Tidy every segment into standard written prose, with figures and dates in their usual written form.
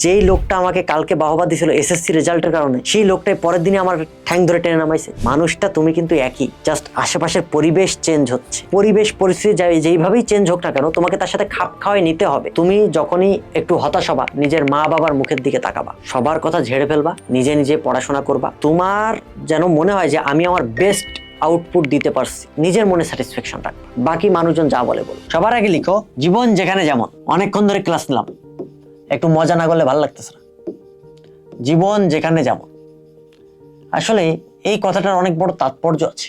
যেই লোকটা আমাকে কালকে বাহবা দিছিল এসএসসি রেজাল্টের কারণে, সেই লোকটাই পরের দিনে আমার ঠ্যাং ধরে টেনে নামাইছে। মানুষটা তুমি কিন্তু একই, জাস্ট আশেপাশের পরিবেশ চেঞ্জ হচ্ছে। পরিবেশ পরিস্থিতি যেইভাবেই চেঞ্জ হোক না কেন, তোমাকে তার সাথে খাপ খাওয়াই নিতে হবে। তুমি যখনই একটু হতাশ হবা, নিজের মা বাবার মুখের দিকে তাকাবা, সবার কথা ঝেড়ে ফেলবা, নিজে নিজে পড়াশোনা করবা। তোমার যেন মনে হয় যে আমি আমার বেস্ট আউটপুট দিতে পারছি, নিজের মনে স্যাটিসফ্যাকশন রাখবা। বাকি মানুষজন যা বলে বলো। সবার আগে লিখো, জীবন যেখানে যেমন। অনেকক্ষণ ধরে ক্লাস নিলাম, একটু মজা না করলে ভালো লাগতেছে না। জীবন যেখানে যেমন, আসলে এই কথাটার অনেক বড় তাৎপর্য আছে।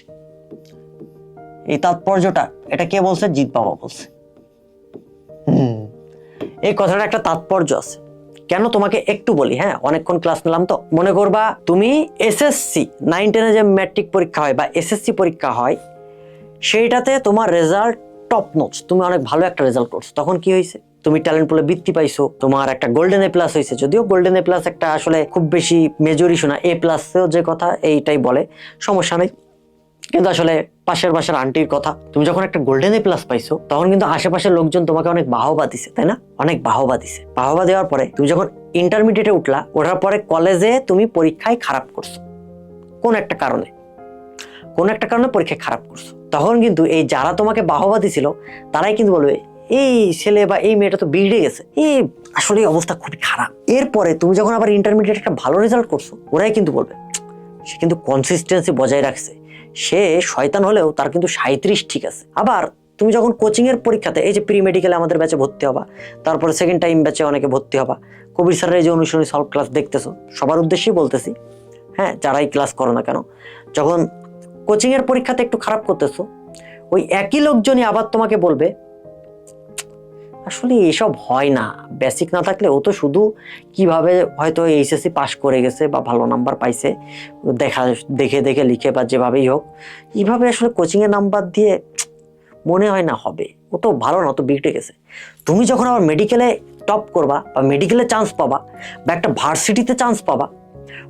এই তাৎপর্যটা এটা কে বলছে? জিৎ বাবা বলছে। এই কথাটা একটা তাৎপর্য আছে। কেন তোমাকে একটু বলি। হ্যাঁ, অনেকক্ষণ ক্লাস নিলাম তো। মনে করবা তুমি এসএসসি 9-10 যে ম্যাট্রিক পরীক্ষা হয় বা এসএসসি পরীক্ষা হয়, সেইটাতে তোমার রেজাল্ট টপ নোচ, তুমি অনেক ভালো একটা রেজাল্ট করছো। তখন কি হয়েছে? তুমি ট্যালেন্ট পুলে বৃত্তি পাইছো, তোমার একটা গোল্ডেন এ প্লাস হয়েছে। যদিও গোল্ডেন এ প্লাস একটা আসলে খুব বেশি মেজর ইস্যু না, এ প্লাসেও যে কথা এইটাই বলে, সমস্যা নেই। কিন্তু আসলে পাশের আন্টির কথা, তুমি যখন একটা গোল্ডেন এ প্লাস পাইছো, তখন কিন্তু আশেপাশের লোকজন তোমাকে অনেক বাহবা দিছে, তাই না? অনেক বাহবা দিছে। বাহবা দেওয়ার পরে তুমি যখন ইন্টারমিডিয়েটে উঠলা, ওঠার পরে কলেজে তুমি পরীক্ষায় খারাপ করছো কোন একটা কারণে পরীক্ষায় খারাপ করছো, তখন কিন্তু এই যারা তোমাকে বাহবা দিছিল তারাই কিন্তু বলবে এই ছেলে বা এই মেয়েটা তো বিগড়ে গেছে, এই আসলে অবস্থা খুবই খারাপ। এরপরে তুমি যখন আবার ইন্টারমিডিয়েট একটা ভালো রেজাল্ট করছো, ওরাই কিন্তু বলবে সে কিন্তু কনসিস্টেন্সি বজায় রাখছে, সে শয়তান হলেও তার কিন্তু 37 ঠিক আছে। আবার তুমি যখন কোচিং এর পরীক্ষাতে, এই যে প্রি মেডিকেলে আমাদের ব্যাচে ভর্তি হবা, তারপরে সেকেন্ড টাইম ব্যাচে অনেকে ভর্তি হবা, কবির স্যারের এই যে অনুশীলনী সলভ ক্লাস দেখতেছো, সবার উদ্দেশ্যেই বলতেছি, হ্যাঁ, যারাই ক্লাস করো না কেন, যখন কোচিং এর পরীক্ষাতে একটু খারাপ করতেছো, ওই একই লোকজনই আবার তোমাকে বলবে আসলে এসব হয় না, বেসিক না থাকলে ও তো শুধু কিভাবে হয়তো এইচএসসি পাস করে গেছে বা ভালো নাম্বার পাইছে, দেখে দেখে লিখে বা যেভাবেই হোক, এইভাবে আসলে কোচিং এর নাম্বার দিয়ে মনে হয় না হবে, ও তো ভালো না, তো বিগড়ে গেছে। তুমি যখন আবার মেডিকেলে টপ করবা বা মেডিকেলে চান্স পাবা বা একটা ভার্সিটিতে চান্স পাবা,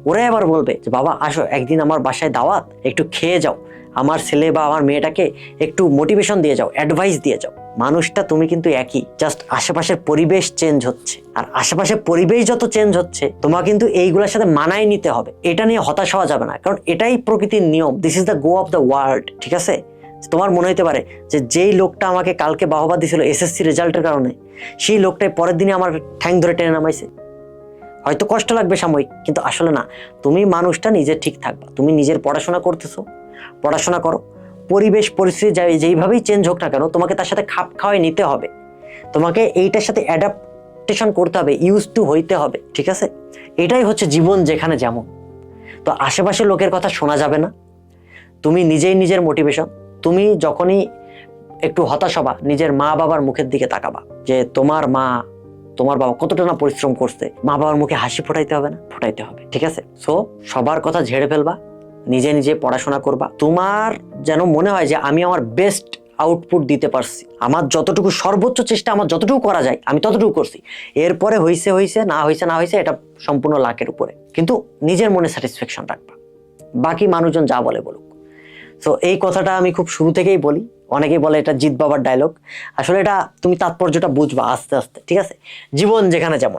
ওরাই আবার বলবে যে বাবা আসো একদিন আমার বাসায় দাওয়াত, একটু খেয়ে যাও, আমার ছেলে বা আমার মেয়েটাকে একটু মোটিভেশন দিয়ে যাও, অ্যাডভাইস দিয়ে যাও। মানুষটা তুমি কিন্তু একই, জাস্ট আশেপাশের পরিবেশ চেঞ্জ হচ্ছে। আর আশেপাশের পরিবেশ যত চেঞ্জ হচ্ছে, তোমার কিন্তু এইগুলোর সাথে মানায় নিতে হবে। এটা নিয়ে হতাশ হওয়া যাবে না, কারণ এটাই প্রকৃতির নিয়ম। This is the go of the world, ঠিক আছে? তোমার মনে হইতে পারে যে যেই লোকটা আমাকে কালকে বাহবা দিছিল এসএসসি রেজাল্টের কারণে, সেই লোকটাই পরের দিনে আমার ঠ্যাং ধরে টেনে নামাইছে। হয়তো কষ্ট লাগবে সাময়িক, কিন্তু আসলে না, তুমি মানুষটা নিজে ঠিক থাকবা। তুমি নিজের পড়াশোনা করতেছো, পড়াশোনা করো। পরিবেশ পরিস্থিতি যেইভাবেই চেঞ্জ হোক না কেন, তোমাকে তার সাথে খাপ খাওয়াই নিতে হবে। তোমাকে এইটার সাথে অ্যাডাপ্টেশন করতে হবে, ইউজ টু হইতে হবে, ঠিক আছে? এটাই হচ্ছে জীবন যেখানে যেমন। তো আশেপাশের লোকের কথা শোনা যাবে না, তুমি নিজেই নিজের মোটিভেশন। তুমি যখনই একটু হতাশ হবা, নিজের মা বাবার মুখের দিকে তাকাবা, যে তোমার মা তোমার বাবা কতটা না পরিশ্রম করছে, মা বাবার মুখে হাসি ফোটাইতে হবে না? ফোটাইতে হবে, ঠিক আছে? সো সবার কথা ঝেড়ে ফেলবা, নিজে নিজে পড়াশোনা করবা। তোমার যেন মনে হয় যে আমি আমার বেস্ট আউটপুট দিতে পারছি, আমার যতটুকু সর্বোচ্চ চেষ্টা, আমার যতটুকু করা যায় আমি ততটুকু করছি। এরপরে হয়েছে না হয়েছে এটা সম্পূর্ণ লাকের উপরে, কিন্তু নিজের মনে স্যাটিসফ্যাকশন রাখবা। বাকি মানুষজন যা বলে বলুক। সো এই কথাটা আমি খুব শুরু থেকেই বলি, অনেকেই বলে এটা জিৎ বাবার ডায়লগ। আসলে এটা তুমি তাৎপর্যটা বুঝবা আস্তে আস্তে, ঠিক আছে? জীবন যেখানে যেমন।